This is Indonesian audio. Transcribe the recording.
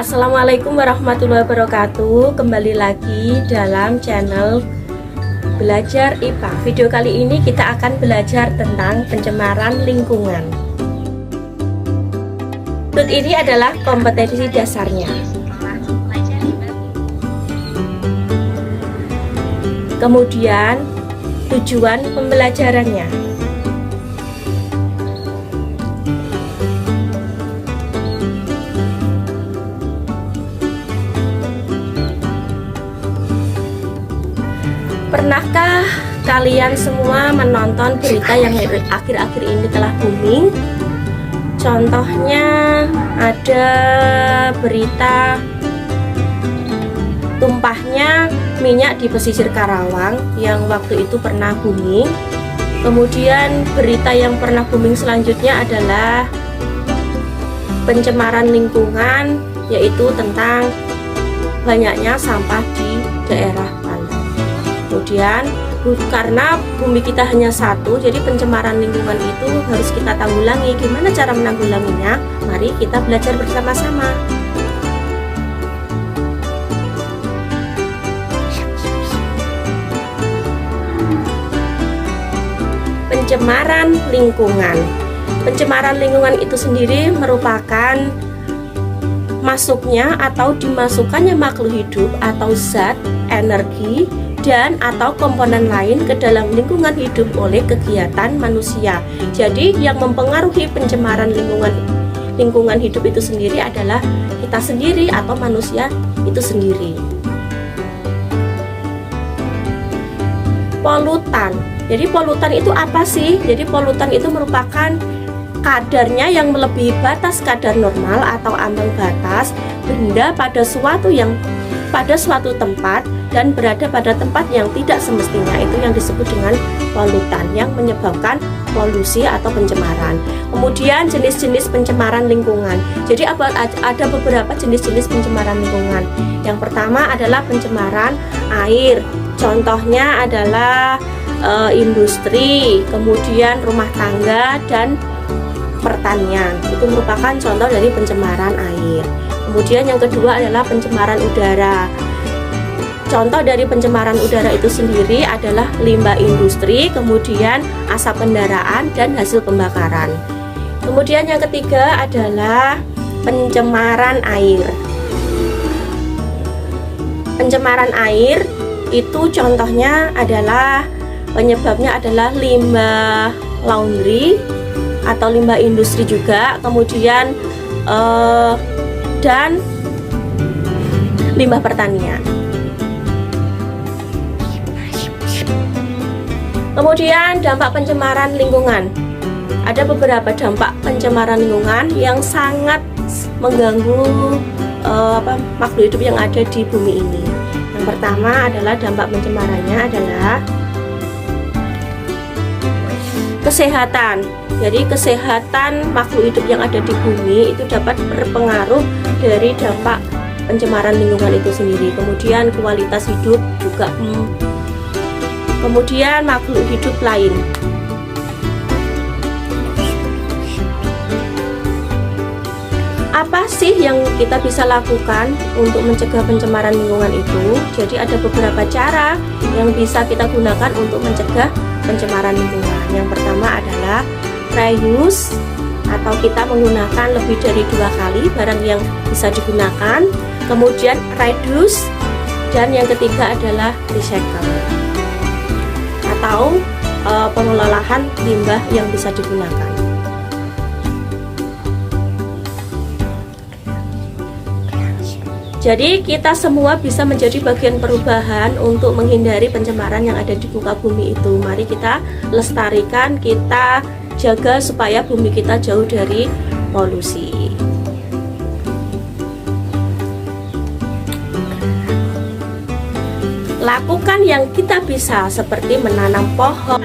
Assalamualaikum warahmatullahi wabarakatuh. Kembali lagi dalam channel Belajar IPA. Video kali ini kita akan belajar tentang pencemaran lingkungan. Berikut ini adalah kompetensi dasarnya. Kemudian tujuan pembelajarannya. Pernahkah kalian semua menonton berita yang akhir-akhir ini telah booming? Contohnya ada berita tumpahnya minyak di pesisir Karawang yang waktu itu pernah booming. Kemudian berita yang pernah booming selanjutnya adalah pencemaran lingkungan, yaitu tentang banyaknya sampah di daerah pantai. Kemudian karena bumi kita hanya satu, jadi pencemaran lingkungan itu harus kita tanggulangi. Gimana cara menanggulanginya? Mari kita belajar bersama-sama. Pencemaran lingkungan. Pencemaran lingkungan itu sendiri merupakan masuknya atau dimasukkannya makhluk hidup atau zat, energi, dan atau komponen lain ke dalam lingkungan hidup oleh kegiatan manusia. Jadi yang mempengaruhi pencemaran lingkungan hidup itu sendiri adalah kita sendiri atau manusia itu sendiri. Polutan. Jadi polutan itu apa sih? Jadi polutan itu merupakan kadarnya yang melebihi batas kadar normal atau ambang batas benda pada suatu tempat dan berada pada tempat yang tidak semestinya. Itu yang disebut dengan polutan yang menyebabkan polusi atau pencemaran. Kemudian jenis-jenis pencemaran lingkungan. Jadi ada beberapa jenis-jenis pencemaran lingkungan. Yang pertama adalah pencemaran air. Contohnya adalah industri, kemudian rumah tangga dan pertanian. Itu merupakan contoh dari pencemaran air. Kemudian yang kedua adalah pencemaran udara. Contoh dari pencemaran udara itu sendiri adalah limbah industri, kemudian asap kendaraan dan hasil pembakaran. Kemudian yang ketiga adalah pencemaran air. Pencemaran air itu contohnya adalah penyebabnya adalah limbah laundry atau limbah industri juga, kemudian dan limbah pertanian. Kemudian dampak pencemaran lingkungan. Ada beberapa dampak pencemaran lingkungan yang sangat mengganggu makhluk hidup yang ada di bumi ini. Yang pertama adalah dampak pencemarannya adalah kesehatan. Jadi kesehatan makhluk hidup yang ada di bumi itu dapat berpengaruh dari dampak pencemaran lingkungan itu sendiri. Kemudian kualitas hidup juga. Kemudian makhluk hidup lain. Apa sih yang kita bisa lakukan untuk mencegah pencemaran lingkungan itu? Jadi ada beberapa cara yang bisa kita gunakan untuk mencegah pencemaran lingkungan. Yang pertama adalah reuse, atau kita menggunakan lebih dari 2 kali barang yang bisa digunakan. Kemudian reduce, dan yang ketiga adalah recycle atau pengelolaan limbah yang bisa digunakan. Jadi kita semua bisa menjadi bagian perubahan untuk menghindari pencemaran yang ada di muka bumi itu. Mari kita lestarikan, kita jaga supaya bumi kita jauh dari polusi. Lakukan yang kita bisa seperti menanam pohon.